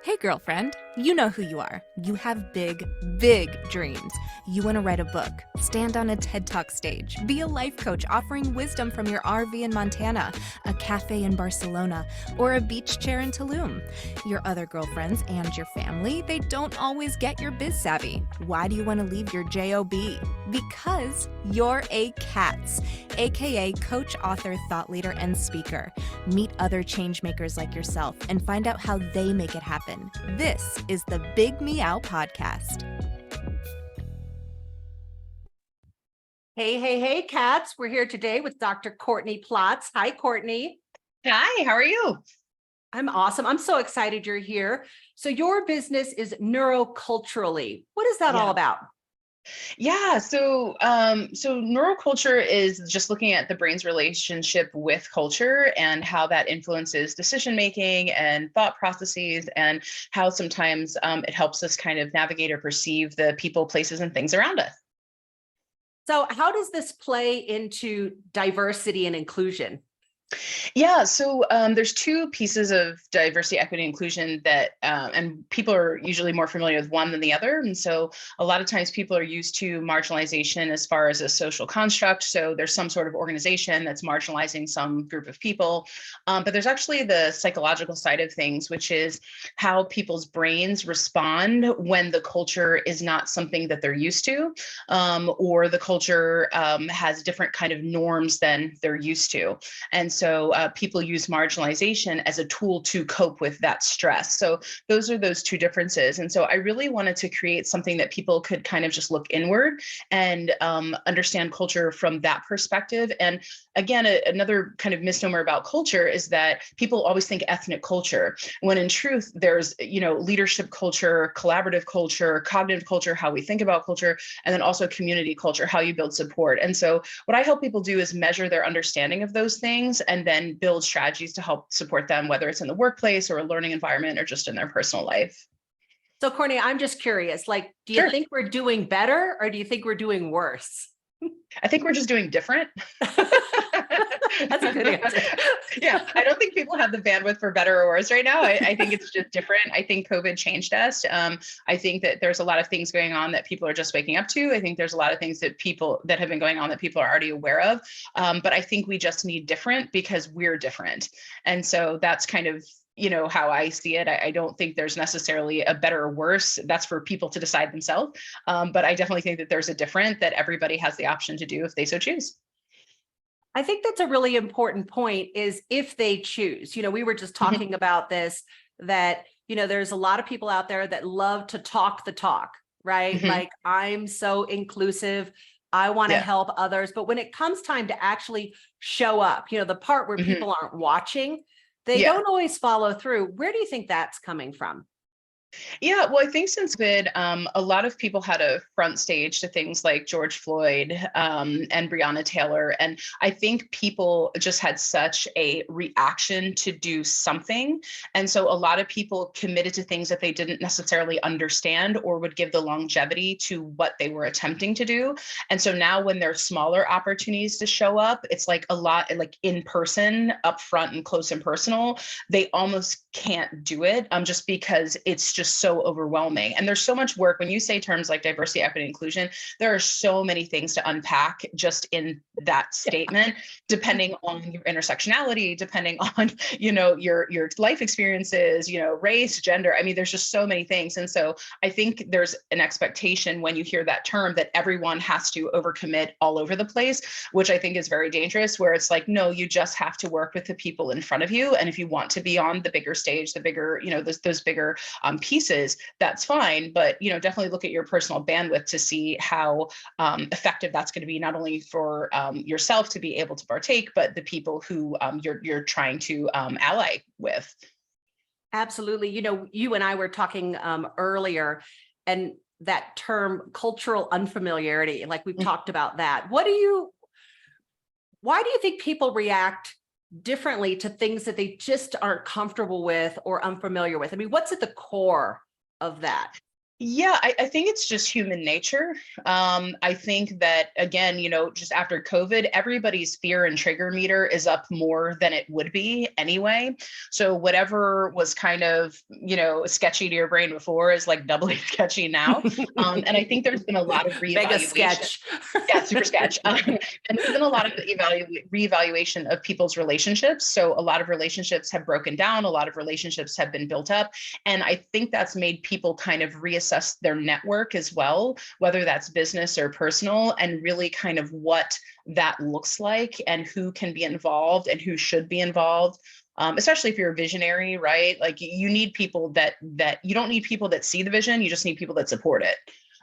Hey, girlfriend, you know who you are. You have big, big dreams. You want to write a book, stand on a TED Talk stage, be a life coach offering wisdom from your RV in Montana, a cafe in Barcelona, or a beach chair in Tulum. Your other girlfriends and your family, they don't always get your biz savvy. Why do you want to leave your JOB? Because you're a C.A.T.S, aka coach, author, thought leader, and speaker. Meet other change makers like yourself and find out how they make it happen. This is the Big Meow podcast. Hey, cats. We're here today with Dr. Courtney Plotts. Hi, Courtney. Hi, how are you? I'm awesome. I'm so excited you're here. So your business is Neuroculturally. What is that all about? So neuroculture is just looking at the brain's relationship with culture and how that influences decision making and thought processes, and how sometimes it helps us kind of navigate or perceive the people, places, and things around us. So how does this play into diversity and inclusion? There's two pieces of diversity, equity, inclusion that, and people are usually more familiar with one than the other. And so a lot of times people are used to marginalization as far as a social construct. So there's some sort of organization that's marginalizing some group of people. But there's actually the psychological side of things, which is how people's brains respond when the culture is not something that they're used to, or the culture has different kind of norms than they're used to. And so people use marginalization as a tool to cope with that stress. So those are those two differences. And so I really wanted to create something that people could kind of just look inward and understand culture from that perspective. And again, another kind of misnomer about culture is that people always think ethnic culture, when in truth, there's, leadership culture, collaborative culture, cognitive culture, how we think about culture, and then also community culture, how you build support. And so what I help people do is measure their understanding of those things and then build strategies to help support them, whether it's in the workplace or a learning environment or just in their personal life. So Courtney, I'm just curious, do you Sure. think we're doing better or do you think we're doing worse? I think we're just doing different. That's a good answer. Yeah, I don't think people have the bandwidth for better or worse right now. I think it's just different. I think COVID changed us. I think that there's a lot of things going on that people are just waking up to. I think there's a lot of things that have been going on that people are already aware of. But I think we just need different because we're different. And so that's kind of how I see it. I don't think there's necessarily a better or worse. That's for people to decide themselves. But I definitely think that there's a different that everybody has the option to do if they so choose. I think that's a really important point, is if they choose. We were just talking about this, that, there's a lot of people out there that love to talk the talk, right? Mm-hmm. Like, I'm so inclusive, I want to help others. But when it comes time to actually show up, the part where people aren't watching, they don't always follow through. Where do you think that's coming from? Yeah, well, I think since COVID, a lot of people had a front stage to things like George Floyd and Breonna Taylor. And I think people just had such a reaction to do something. And so a lot of people committed to things that they didn't necessarily understand or would give the longevity to what they were attempting to do. And so now when there's smaller opportunities to show up, it's like a lot like in person, up front and close and personal, they almost can't do it just because it's just so overwhelming. And there's so much work. When you say terms like diversity, equity, inclusion, there are so many things to unpack just in that statement, depending on your intersectionality, depending on, your life experiences, race, gender. I mean, there's just so many things. And so I think there's an expectation when you hear that term that everyone has to overcommit all over the place, which I think is very dangerous, where it's like, no, you just have to work with the people in front of you. And if you want to be on the bigger stage, the bigger, those bigger pieces, that's fine. But, definitely look at your personal bandwidth to see how effective that's going to be, not only for yourself to be able to partake, but the people who you're trying to ally with. Absolutely. You and I were talking earlier, and that term cultural unfamiliarity, like we've talked about that. Why do you think people react differently to things that they just aren't comfortable with or unfamiliar with? I mean, what's at the core of that? Yeah, I think it's just human nature. I think that, again, just after COVID, everybody's fear and trigger meter is up more than it would be anyway. So whatever was kind of, sketchy to your brain before is like doubly sketchy now. And I think there's been a lot of Mega reevaluation. sketch. Yeah, super sketch. And there's been a lot of reevaluation of people's relationships. So a lot of relationships have broken down, a lot of relationships have been built up. And I think that's made people kind of reassess their network as well, whether that's business or personal, and really kind of what that looks like and who can be involved and who should be involved. Especially if you're a visionary, right? Like you need people that you don't need people that see the vision, you just need people that support it.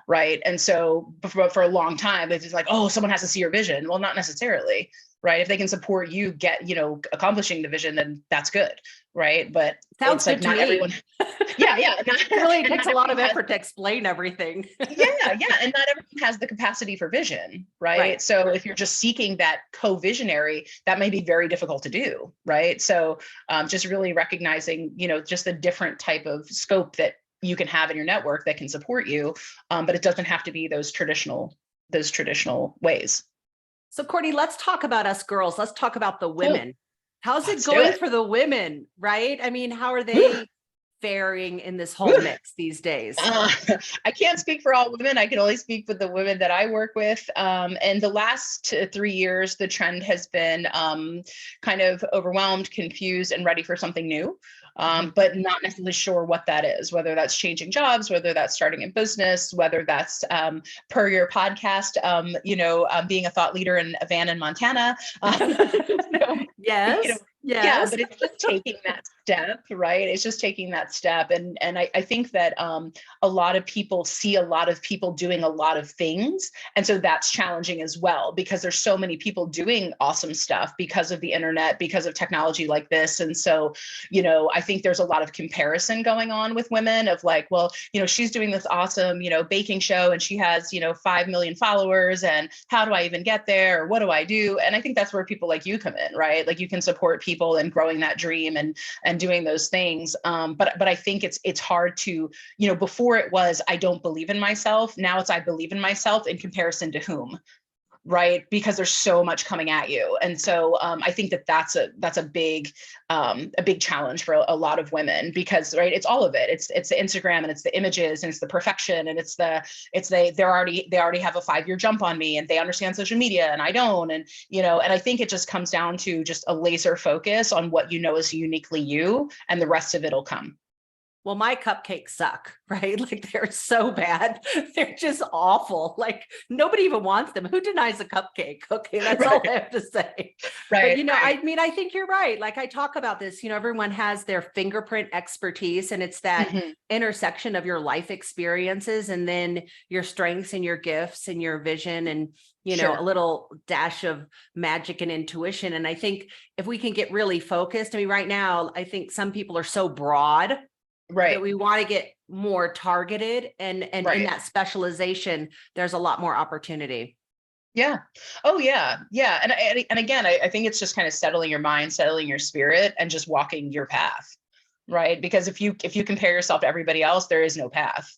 Right. And so for a long time, it's just like, oh, someone has to see your vision. Well, not necessarily. Right. If they can support you accomplishing the vision, then that's good. Right. But sounds good to me. Everyone. Yeah. It really takes a lot of effort to explain everything. Yeah. And not everyone has the capacity for vision. Right. So if you're just seeking that co-visionary, that may be very difficult to do. Right. So just really recognizing, just the different type of scope that you can have in your network that can support you. But it doesn't have to be those traditional ways. So Courtney, let's talk about us girls. Let's talk about the women. Cool. How's it going for the women, right? I mean, how are they faring in this whole mix these days? I can't speak for all women. I can only speak for the women that I work with. And the last 3 years, the trend has been kind of overwhelmed, confused, and ready for something new. But not necessarily sure what that is, whether that's changing jobs, whether that's starting a business, whether that's per your podcast, being a thought leader in a van in Montana. Yes. Yeah, but it's just taking that step, right? It's just taking that step. And I think that a lot of people see a lot of people doing a lot of things. And so that's challenging as well, because there's so many people doing awesome stuff because of the internet, because of technology like this. And so, I think there's a lot of comparison going on with women of like, well, she's doing this awesome, baking show and she has, 5 million followers, and how do I even get there? Or what do I do? And I think that's where people like you come in, right? Like you can support people and growing that dream and doing those things. But I think it's hard to, before it was, I don't believe in myself. Now it's, I believe in myself in comparison to whom, right? Because there's so much coming at you. And so I think that's a big challenge for a lot of women, because, right, it's all of it. It's the Instagram, and it's the images, and it's the perfection, and they already have a 5-year jump on me, and they understand social media and I don't. And, and I think it just comes down to just a laser focus on what is uniquely you, and the rest of it'll come. Well, my cupcakes suck, right? Like they're so bad. They're just awful. Like nobody even wants them. Who denies a cupcake? Okay, that's all I have to say. Right. But, I mean, I think you're right. Like I talk about this, everyone has their fingerprint expertise, and it's that intersection of your life experiences and then your strengths and your gifts and your vision and, a little dash of magic and intuition. And I think if we can get really focused, I mean, right now, I think some people are so broad. Right. That we want to get more targeted, and in that specialization, there's a lot more opportunity. Yeah. Oh yeah. Yeah. And again, I think it's just kind of settling your mind, settling your spirit, and just walking your path. Right. Because if you compare yourself to everybody else, there is no path.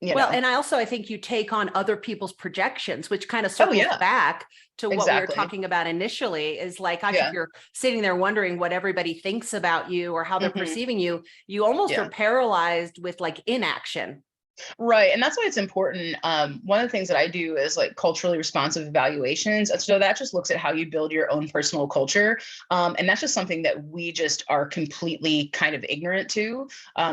And I think you take on other people's projections, which kind of circles back to what we were talking about initially, is like, if you're sitting there wondering what everybody thinks about you or how they're perceiving you, you almost are paralyzed with like inaction. Right. And that's why it's important. One of the things that I do is like culturally responsive evaluations. And so that just looks at how you build your own personal culture. And that's just something that we just are completely kind of ignorant to,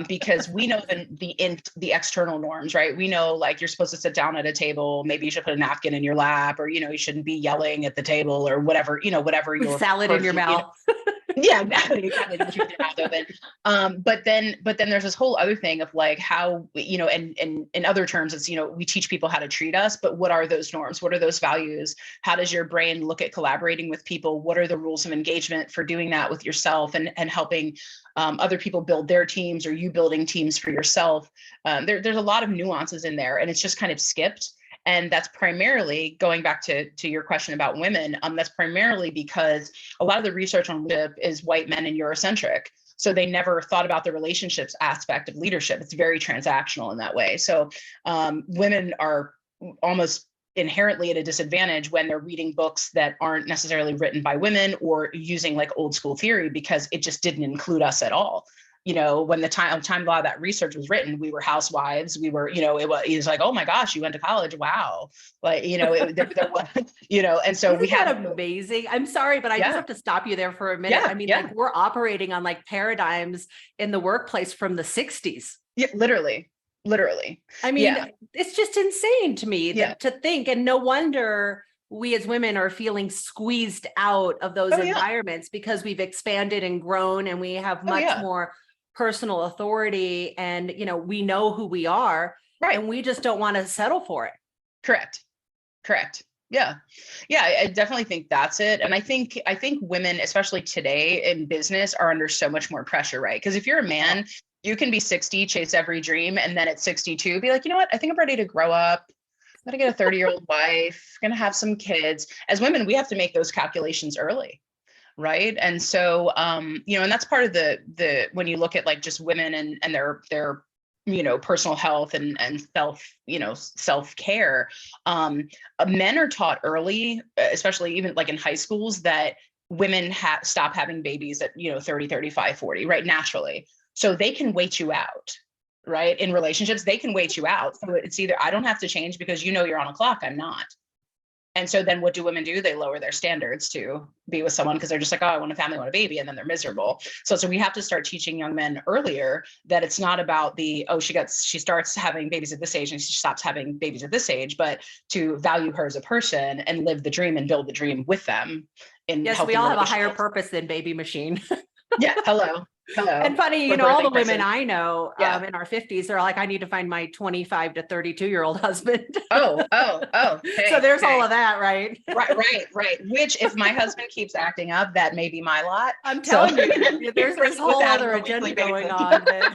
because we know the external norms, right? We know like you're supposed to sit down at a table, maybe you should put a napkin in your lap, or, you shouldn't be yelling at the table or whatever, whatever your salad in your mouth. Yeah, exactly. With your mouth open. But then there's this whole other thing of like how, and in other terms, it's, we teach people how to treat us, but what are those norms? What are those values? How does your brain look at collaborating with people? What are the rules of engagement for doing that with yourself and helping other people build their teams, or you building teams for yourself? There's a lot of nuances in there, and it's just kind of skipped. And that's primarily, going back to your question about women, that's primarily because a lot of the research on leadership is white men and Eurocentric. So they never thought about the relationships aspect of leadership. It's very transactional in that way. So women are almost inherently at a disadvantage when they're reading books that aren't necessarily written by women or using like old school theory, because it just didn't include us at all. When the time a lot of that research was written, we were housewives. We were, it was like, oh my gosh, you went to college. Wow. Like, there was, and so Isn't that amazing? I'm sorry, but I just have to stop you there for a minute. I mean, like we're operating on like paradigms in the workplace from the 60s. Yeah, literally. I mean, it's just insane to me to think, and no wonder we as women are feeling squeezed out of those environments because we've expanded and grown and we have much more personal authority, and we know who we are, and we just don't want to settle for it. Correct. Yeah, I definitely think that's it. And I think women, especially today in business, are under so much more pressure, right? Because if you're a man, you can be 60, chase every dream, and then at 62 be like, you know what, I think I'm ready to grow up. I'm gonna get a 30-year-old wife, gonna have some kids. As women, we have to make those calculations early. Right. And so, and that's part of the when you look at like just women and their personal health and self-care, men are taught early, especially even like in high schools, that women stop having babies at 30, 35, 40, right, naturally. So they can wait you out. Right. In relationships, they can wait you out. So it's either I don't have to change because you're on a clock, I'm not. And so then what do women do? They lower their standards to be with someone because they're just like, oh, I want a family, I want a baby. And then they're miserable. So we have to start teaching young men earlier that it's not about she starts having babies at this age and she stops having babies at this age, but to value her as a person and live the dream and build the dream with them. Yes, we all have a higher purpose than baby machine. Yeah. Hello. And funny, all the women I know in our 50s, they're like, I need to find my 25 to 32-year-old husband. Oh. Hey, so there's all of that, right? Right. Which, if my husband keeps acting up, that may be my lot. I'm telling you, there's this whole other agenda going on that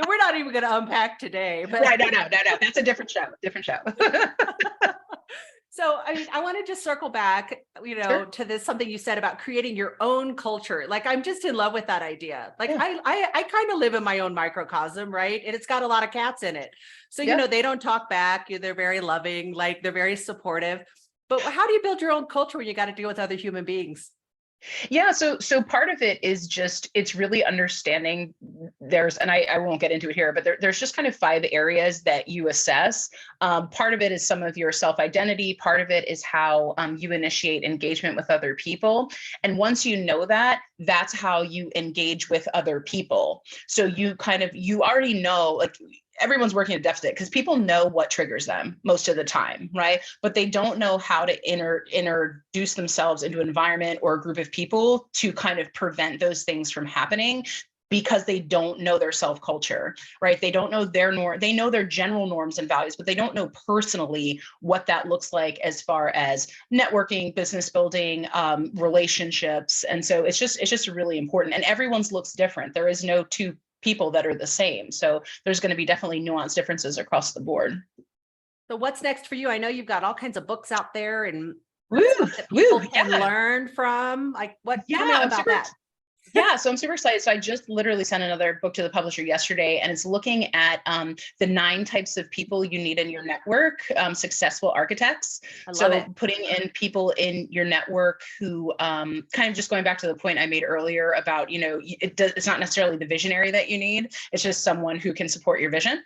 we're not even going to unpack today. But right, no. That's a different show. So, I mean, I want to just circle back, Sure. to this, something you said about creating your own culture. Like, I'm just in love with that idea. Like, I kind of live in my own microcosm, right? And it's got a lot of cats in it. So, they don't talk back. They're very loving, like they're very supportive. But how do you build your own culture when you got to deal with other human beings? Yeah, so part of it is just, it's really understanding and I won't get into it here, but there's just kind of 5 areas that you assess. Part of it is some of your self-identity. Part of it is how you initiate engagement with other people. And once you know that, that's how you engage with other people. So you already know, like, everyone's working at a deficit because people know what triggers them most of the time, right? But they don't know how to introduce themselves into an environment or a group of people to kind of prevent those things from happening, because they don't know their self-culture, right? They don't know they know their general norms and values, but they don't know personally what that looks like as far as networking, business building, relationships. And so it's just really important. And everyone's looks different. There is no two people that are the same. So there's going to be definitely nuanced differences across the board. So what's next for you? I know you've got all kinds of books out there and that people can learn from. Like, what do you know about that? Yeah, so I'm super excited. So I just literally sent another book to the publisher yesterday, and it's looking at the 9 types of people you need in your network, successful architects. Putting in people in your network who kind of, just going back to the point I made earlier about, it's not necessarily the visionary that you need. It's just someone who can support your vision.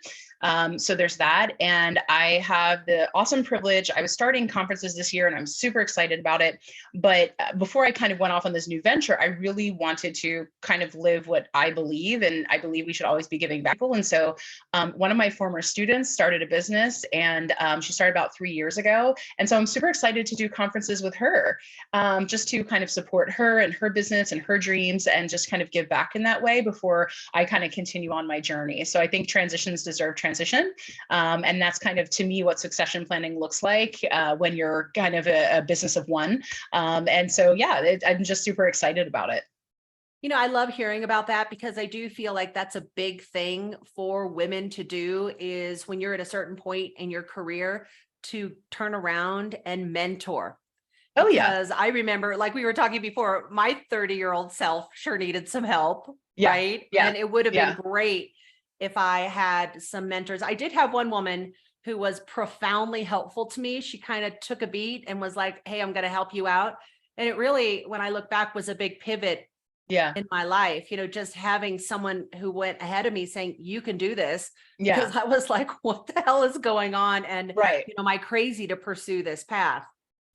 So there's that. And I have the awesome privilege. I was starting conferences this year and I'm super excited about it. But before I kind of went off on this new venture, I really wanted to kind of live what I believe. And I believe we should always be giving back. And so one of my former students started a business, and she started about 3 years ago. And so I'm super excited to do conferences with her, just to kind of support her and her business and her dreams, and just kind of give back in that way before I kind of continue on my journey. So I think transitions deserve transition. And that's kind of, to me, what succession planning looks like when you're kind of a business of one. And so, I'm just super excited about it. I love hearing about that, because I do feel like that's a big thing for women to do, is when you're at a certain point in your career, to turn around and mentor. Oh, yeah. Because I remember, like we were talking before, my 30-year-old self sure needed some help, Yeah. right? Yeah. And it would have Yeah. been great if I had some mentors. I did have one woman who was profoundly helpful to me. She kind of took a beat and was like, hey, I'm going to help you out. And it really, when I look back, was a big pivot Yeah. in my life, just having someone who went ahead of me saying, you can do this. Yeah. Because I was like, what the hell is going on? And, Right. am I crazy to pursue this path?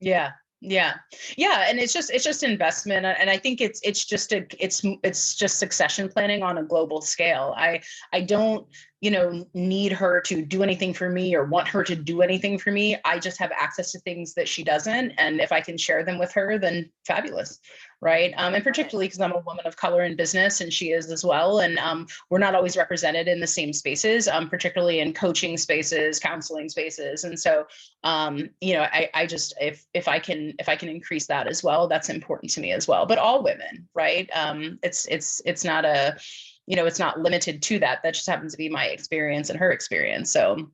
Yeah. Yeah. Yeah. And it's just investment. And I think it's just succession planning on a global scale. I don't, need her to do anything for me or want her to do anything for me. I just have access to things that she doesn't. And if I can share them with her, then fabulous. Right. And particularly because I'm a woman of color in business and she is as well. And we're not always represented in the same spaces, particularly in coaching spaces, counseling spaces. And so, I just, if I can increase that as well, that's important to me as well. But all women, right. It's not it's not limited to that. That just happens to be my experience and her experience. So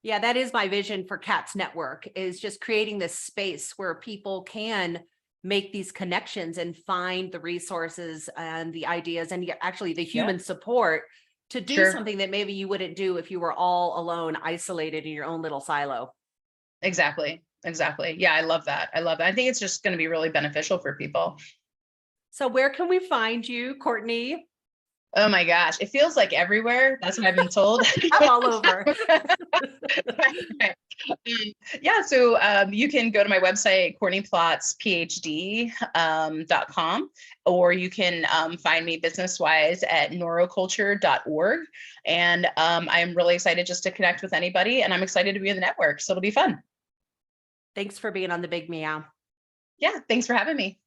yeah, that is my vision for C.A.T.S Network, is just creating this space where people can make these connections and find the resources and the ideas and actually the human support to do something that maybe you wouldn't do if you were all alone, isolated in your own little silo. Exactly. Yeah, I love that. I think it's just going to be really beneficial for people. So where can we find you, Courtney? Oh my gosh, it feels like everywhere. That's what I've been told. I'm all over. Yeah, so you can go to my website, CourtneyPlottsPhD.com, or you can find me business-wise at neuroculture.org. And I'm really excited just to connect with anybody, and I'm excited to be in the network, so it'll be fun. Thanks for being on the Big Meow. Yeah, thanks for having me.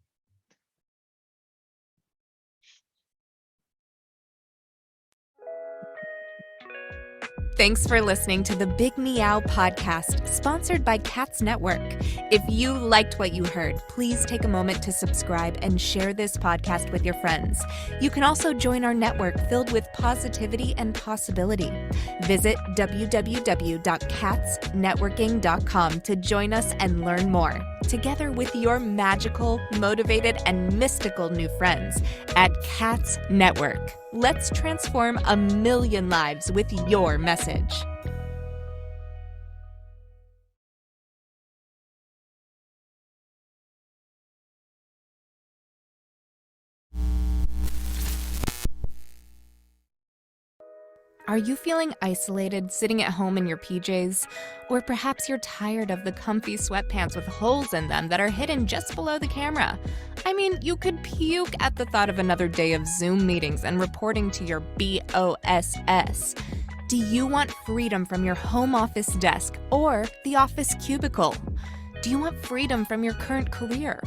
Thanks for listening to the Big Meow podcast, sponsored by C.A.T.S Network. If you liked what you heard, please take a moment to subscribe and share this podcast with your friends. You can also join our network filled with positivity and possibility. Visit www.catsnetworking.com to join us and learn more, together with your magical, motivated, and mystical new friends at C.A.T.S Network. Let's transform 1 million lives with your message. Are you feeling isolated, sitting at home in your PJs? Or perhaps you're tired of the comfy sweatpants with holes in them that are hidden just below the camera? I mean, you could puke at the thought of another day of Zoom meetings and reporting to your BOSS. Do you want freedom from your home office desk or the office cubicle? Do you want freedom from your current career?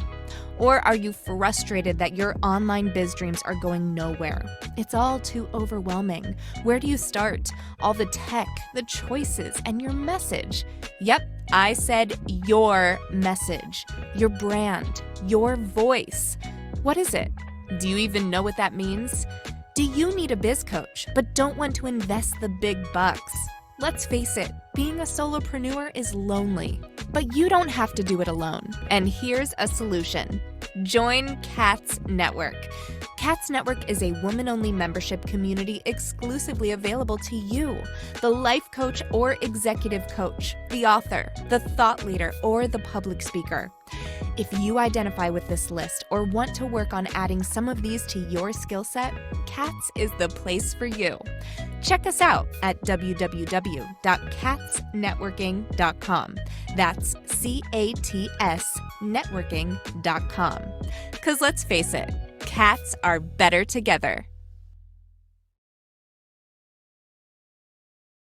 Or are you frustrated that your online biz dreams are going nowhere? It's all too overwhelming. Where do you start? All the tech, the choices, and your message. Yep, I said your message, your brand, your voice. What is it? Do you even know what that means? Do you need a biz coach but don't want to invest the big bucks? Let's face it, being a solopreneur is lonely, but you don't have to do it alone. And here's a solution. Join C.A.T.S Network. C.A.T.S Network is a woman-only membership community exclusively available to you, the life coach or executive coach, the author, the thought leader, or the public speaker. If you identify with this list or want to work on adding some of these to your skill set, C.A.T.S is the place for you. Check us out at www.catsnetworking.com. That's C.A.T.S networking.com. Because let's face it, cats are better together.